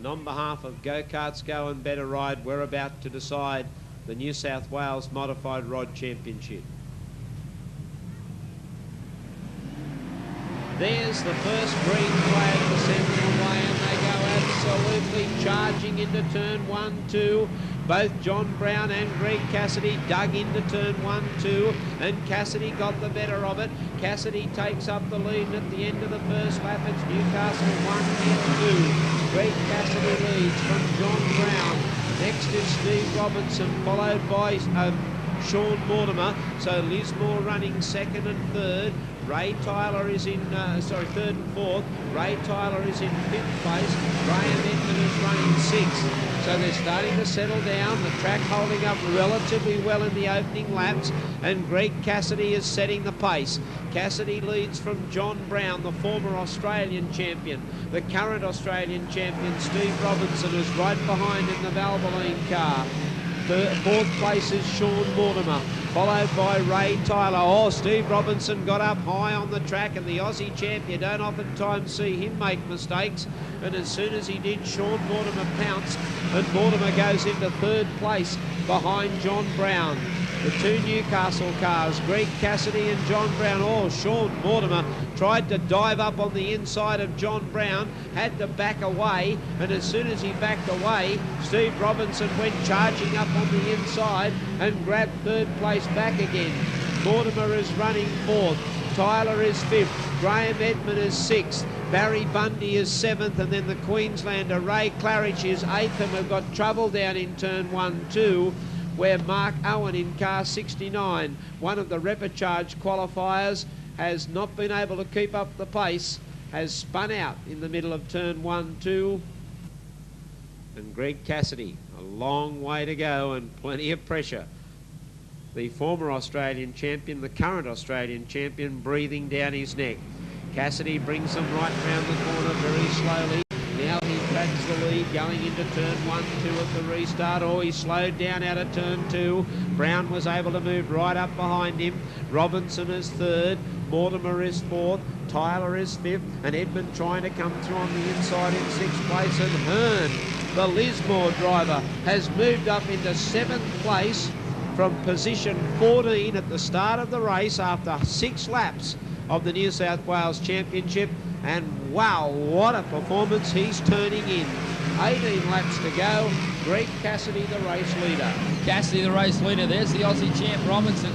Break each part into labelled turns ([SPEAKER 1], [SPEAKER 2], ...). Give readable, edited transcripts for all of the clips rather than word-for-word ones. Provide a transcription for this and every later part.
[SPEAKER 1] And on behalf of Go Karts Go and Better Ride, we're about to decide the New South Wales Modified Rod Championship. There's the first green flag for Sentinel Way, and they go absolutely charging into turn 1, 2. Both John Brown and Greg Cassidy dug into turn 1, 2, and Cassidy got the better of it. Cassidy takes up the lead at the end of the first lap. It's Newcastle 1 and 2. Greg Cassidy leads from John Brown. Next is Steve Robinson, followed by Sean Mortimer. So Lismore running second and third. Ray Tyler is in, third and fourth. Ray Tyler is in fifth place. Graham Edmund is running sixth. So they're starting to settle down. The track holding up relatively well in the opening laps. And Greg Cassidy is setting the pace. Cassidy leads from John Brown, the former Australian champion. The current Australian champion, Steve Robinson, is right behind in the Valvoline car. Fourth place is Sean Mortimer, followed by Ray Tyler. Oh, Steve Robinson got up high on the track, and the Aussie champ, you don't oftentimes see him make mistakes. And as soon as he did, Sean Mortimer pounced, and Mortimer goes into third place behind John Brown. The two Newcastle cars, Greg Cassidy and John Brown. Oh, Sean Mortimer tried to dive up on the inside of John Brown, had to back away, and as soon as he backed away, Steve Robinson went charging up on the inside and grabbed third place back again. Mortimer is running fourth. Tyler is fifth. Graham Edmund is sixth. Barry Bundy is seventh, and then the Queenslander Ray Claridge is eighth, and we've got trouble down in turn 1, 2. Where Mark Owen in car 69, one of the repecharge qualifiers, has not been able to keep up the pace, has spun out in the middle of turn 1, 2. And Greg Cassidy, a long way to go and plenty of pressure. The former Australian champion, the current Australian champion, breathing down his neck. Cassidy brings them right round the corner very slowly. Now he tracks the lead going into turn 1, 2 at the restart. Oh, he slowed down out of turn 2. Brown was able to move right up behind him. Robinson is third. Mortimer is fourth. Tyler is fifth. And Edmund trying to come through on the inside in sixth place. And Hearn, the Lismore driver, has moved up into seventh place from position 14 at the start of the race after 6 laps of the New South Wales Championship. And wow, what a performance he's turning in. 18 laps to go. Greg Cassidy, the race leader.
[SPEAKER 2] Cassidy, the race leader. There's the Aussie champ Robinson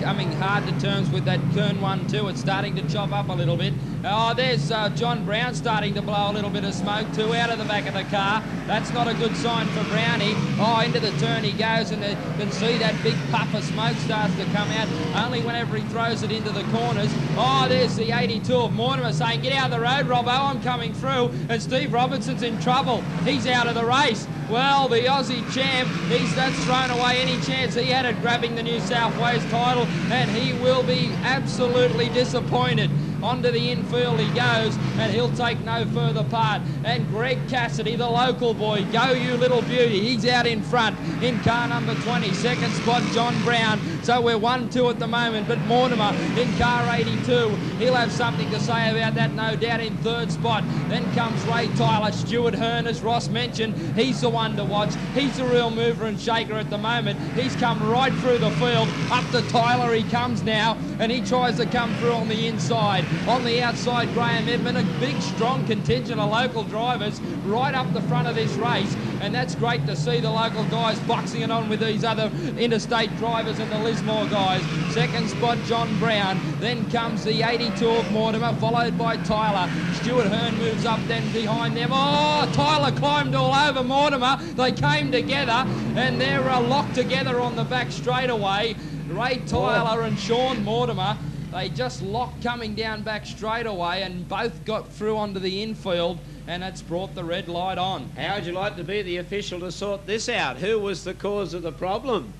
[SPEAKER 2] coming hard to terms with that turn 1, 2. It's starting to chop up a little bit. Oh, there's John Brown starting to blow a little bit of smoke too out of the back of the car. That's not a good sign for Brownie. Oh, into the turn he goes, and you can see that big puff of smoke starts to come out only whenever he throws it into the corners. Oh, there's the 82 of Mortimer saying, get out of the road, Robbo, I'm coming through. And Steve Robinson's in trouble. He's out of the race. Well, the Aussie champ, that's thrown away any chance he had at grabbing the New South Wales title, and he will be absolutely disappointed. Onto the infield he goes, and he'll take no further part. And Greg Cassidy, the local boy, go you little beauty, he's out in front in car number 20. Second spot, John Brown. So we're 1, 2 at the moment, but Mortimer in car 82. He'll have something to say about that, no doubt, in third spot. Then comes Ray Tyler. Stuart Hearn, as Ross mentioned, he's the one to watch. He's the real mover and shaker at the moment. He's come right through the field. Up to Tyler he comes now, and he tries to come through on the inside. On the outside, Graham Edmund, a big, strong contingent of local drivers right up the front of this race, and that's great to see the local guys boxing it on with these other interstate drivers and the Lismore guys. Second spot, John Brown. Then comes the 82 of Mortimer, followed by Tyler. Stuart Hearn moves up then behind them. Oh, Tyler climbed all over Mortimer. They came together, and they're locked together on the back straightaway. Ray Tyler and Sean Mortimer, they just locked coming down back straight away, and both got through onto the infield, and it's brought the red light on.
[SPEAKER 1] How would you like to be the official to sort this out? Who was the cause of the problem?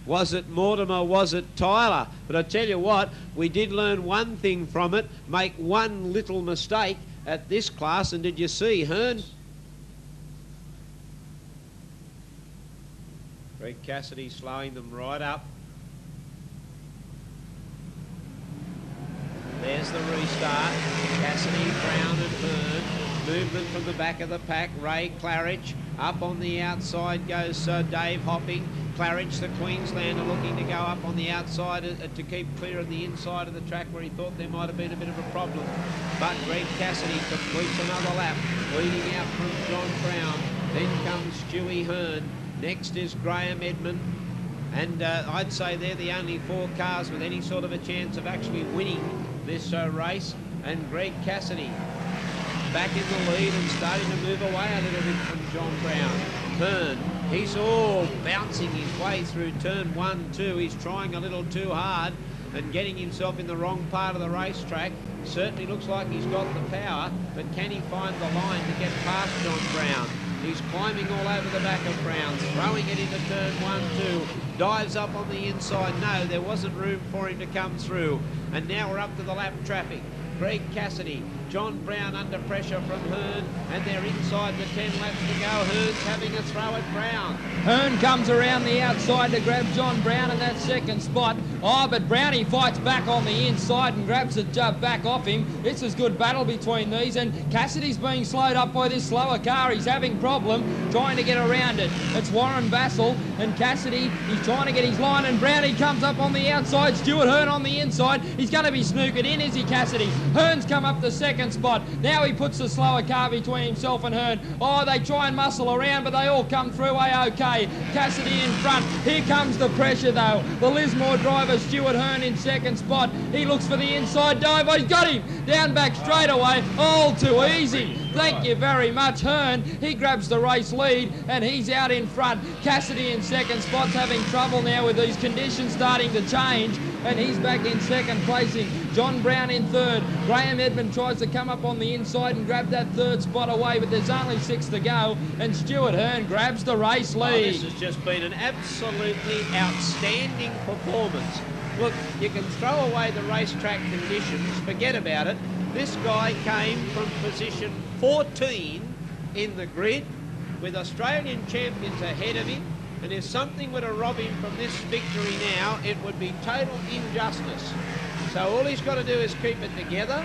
[SPEAKER 1] Was it Mortimer? Was it Tyler? But I tell you what, we did learn one thing from it. Make one little mistake at this class, and did you see Hearn? Greg Cassidy slowing them right up. There's the restart. Cassidy, Brown and Hearn. movement from the back of the pack. Ray Claridge up on the outside goes Dave Hopping. Claridge, the Queenslander, looking to go up on the outside to keep clear of the inside of the track where he thought there might have been a bit of a problem. But Greg Cassidy completes another lap, leading out from John Brown. Then comes Stewie Hearn. Next is Graham Edmund. And I'd say they're the only 4 cars with any sort of a chance of actually winning this race. And Greg Cassidy back in the lead and starting to move away a little bit from John Brown. Hearn, he's all bouncing his way through turn 1, 2. He's trying a little too hard and getting himself in the wrong part of the racetrack. Certainly looks like he's got the power, but can he find the line to get past John Brown? He's climbing all over the back of Brown, throwing it into turn 1, 2. Dives up on the inside. No, there wasn't room for him to come through. And now we're up to the lap traffic. Greg Cassidy, John Brown under pressure from Hearn, and they're inside the 10 laps to go. Hearn's having a throw at Brown.
[SPEAKER 2] Hearn comes around the outside to grab John Brown in that second spot. Oh, but Brownie fights back on the inside and grabs it back off him. It's a good battle between these, and Cassidy's being slowed up by this slower car. He's having problem trying to get around it. It's Warren Bassel and Cassidy. He's trying to get his line, and Brownie comes up on the outside. Stuart Hearn on the inside. He's going to be snookered in, is he, Cassidy? Hearn's come up the second spot. Now he puts the slower car between himself and Hearn. Oh, they try and muscle around, but they all come through A-OK. Cassidy in front. Here comes the pressure, though. The Lismore driver, Stuart Hearn, in second spot. He looks for the inside dive. Oh, he's got him. Down back straight away. All too easy. Thank you very much, Hearn. He grabs the race lead, and he's out in front. Cassidy in second spot's having trouble now with these conditions starting to change, and he's back in second placing. John Brown in third. Graham Edmund tries to come up on the inside and grab that third spot away, but there's only 6 to go, and Stuart Hearn grabs the race lead.
[SPEAKER 1] Oh, this has just been an absolutely outstanding performance. Look, you can throw away the racetrack conditions, forget about it. This guy came from position 14 in the grid with Australian champions ahead of him, and if something were to rob him from this victory now, it would be total injustice. So all he's got to do is keep it together.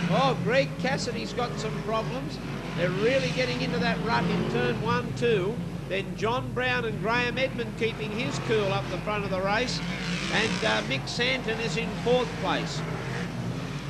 [SPEAKER 1] Oh, Greg Cassidy's got some problems. They're really getting into that rut in turn 1, 2. Then John Brown and Graham Edmund keeping his cool up the front of the race. And Mick Santon is in 4th place.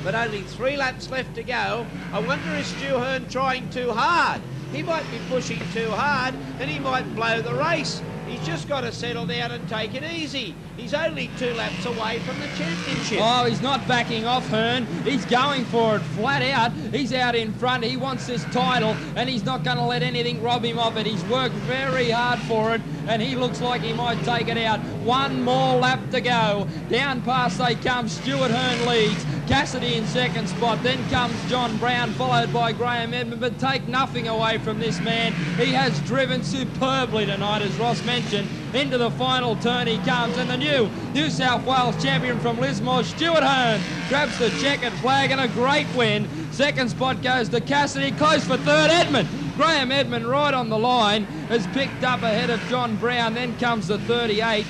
[SPEAKER 1] But only 3 laps left to go. I wonder is Stu Hearn trying too hard? He might be pushing too hard and he might blow the race. He's just got to settle down and take it easy. He's only 2 laps away from the championship.
[SPEAKER 2] Oh, he's not backing off, Hearn. He's going for it flat out. He's out in front. He wants this title, and he's not going to let anything rob him of it. He's worked very hard for it, and he looks like he might take it out. 1 more lap to go. Down past they come. Stuart Hearn leads. Cassidy in second spot. Then comes John Brown, followed by Graham Edmund. But take nothing away from this man. He has driven superbly tonight, as Ross mentioned. Into the final turn he comes, and the New South Wales champion from Lismore, Stuart Hearn, grabs the checkered flag, and a great win. Second spot goes to Cassidy, close for third, Edmund. Graham Edmund right on the line, has picked up ahead of John Brown. Then comes the 38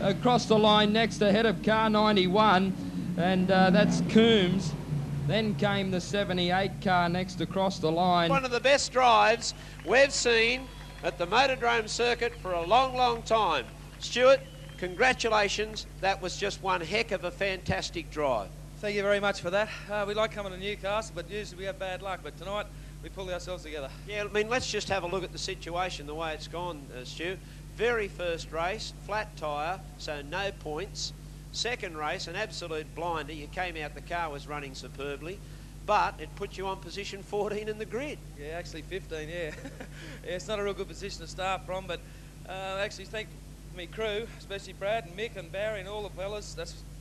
[SPEAKER 2] across the line next, ahead of car 91, and that's Coombs. Then came the 78 car next across the line.
[SPEAKER 1] One of the best drives we've seen at the Motordrome circuit for a long, long time. Stuart, congratulations. That was just one heck of a fantastic drive.
[SPEAKER 3] Thank you very much for that. We like coming to Newcastle, but usually we have bad luck. But tonight, we pulled ourselves together.
[SPEAKER 1] Yeah, I mean, let's just have a look at the situation, the way it's gone, Stu. Very first race, flat tyre, so no points. Second race, an absolute blinder. You came out, the car was running superbly, but it put you on position 14 in the grid.
[SPEAKER 3] Yeah, actually 15, yeah. Yeah, it's not a real good position to start from, but actually thank me crew, especially Brad and Mick and Barry and all the fellas.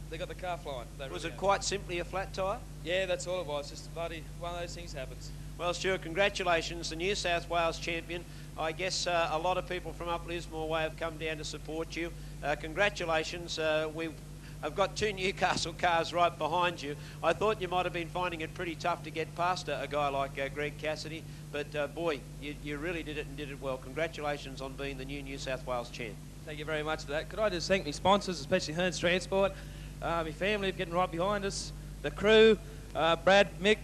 [SPEAKER 3] They got the car flying.
[SPEAKER 1] Was it quite simply a flat tyre?
[SPEAKER 3] Yeah, that's all it was. Just bloody one of those things happens.
[SPEAKER 1] Well, Stuart, congratulations, the New South Wales champion. I guess a lot of people from up Lismore Way have come down to support you. Congratulations. I've got 2 Newcastle cars right behind you. I thought you might have been finding it pretty tough to get past a guy like Greg Cassidy, but boy, you really did it and did it well. Congratulations on being the new South Wales champ.
[SPEAKER 3] Thank you very much for that. Could I just thank my sponsors, especially Hearns Transport, my family for getting right behind us, the crew, Brad, Mick,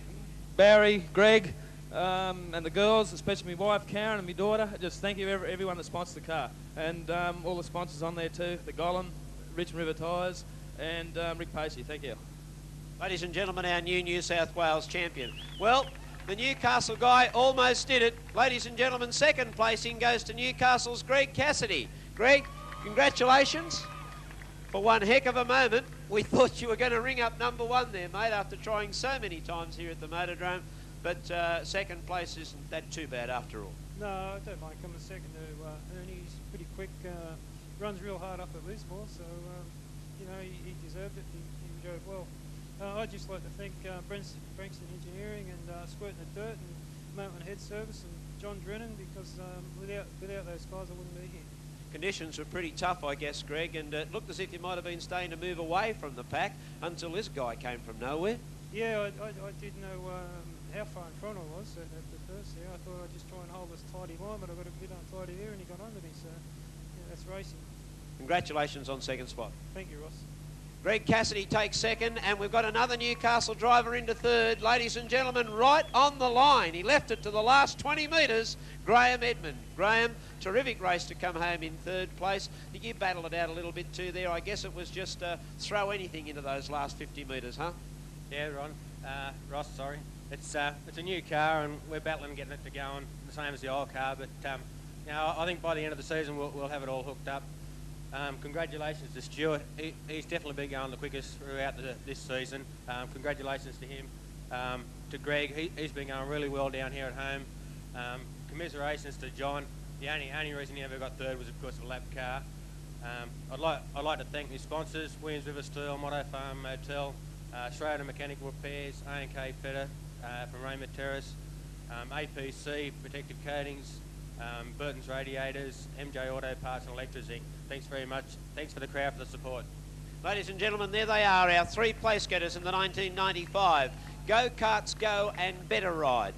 [SPEAKER 3] Barry, Greg, and the girls, especially my wife Karen and my daughter. Just thank you everyone that sponsors the car, and all the sponsors on there too, the Golan, Richmond River Tyres, and Rick Pacey. Thank you.
[SPEAKER 1] Ladies and gentlemen, our New South Wales champion. Well, the Newcastle guy almost did it. Ladies and gentlemen, second placing goes to Newcastle's Greg Cassidy. Greg, congratulations. For one heck of a moment, we thought you were going to ring up number one there, mate, after trying so many times here at the Motordrome. But second place isn't that too bad after all.
[SPEAKER 4] No, I don't mind coming second to Ernie. He's pretty quick, runs real hard up at Lismore, so, you know, he deserved it. He drove well. I'd just like to thank Brankston Engineering and Squirting the Dirt and Mountain Head Service and John Drennan, because without those guys I wouldn't be here.
[SPEAKER 1] Conditions were pretty tough, I guess, Greg, and it looked as if you might have been staying to move away from the pack until this guy came from nowhere.
[SPEAKER 4] Yeah, I didn't know how far in front I was at the first there. I thought I'd just try and hold this tidy line, but I got a bit untidy there and he got under me, so yeah, that's racing.
[SPEAKER 1] Congratulations on second spot.
[SPEAKER 4] Thank you, Ross.
[SPEAKER 1] Greg Cassidy takes second, and we've got another Newcastle driver into third. Ladies and gentlemen, right on the line. He left it to the last 20 metres, Graham Edmund. Graham, terrific race to come home in third place. Did you battle it out a little bit too there? I guess it was just throw anything into those last 50 metres, huh?
[SPEAKER 5] Yeah, Ross, sorry. It's a new car and we're battling getting it to going the same as the old car, but you know, I think by the end of the season we'll have it all hooked up. Congratulations to Stuart. He's definitely been going the quickest throughout this season. Congratulations to him. To Greg, he's been going really well down here at home. Commiserations to John. The only reason he ever got third was, of course, a lap car. I'd like to thank my sponsors: Williams River Steel, Motto Farm Motel, Schrader Mechanical Repairs, A&K Fetter from Raymond Terrace, APC Protective Coatings, Burton's Radiators, MJ Auto Parts and Electrizing. Thanks very much. Thanks for the crowd for the support.
[SPEAKER 1] Ladies and gentlemen, there they are, our three place getters in the 1995 Go Karts Go and Better Ride.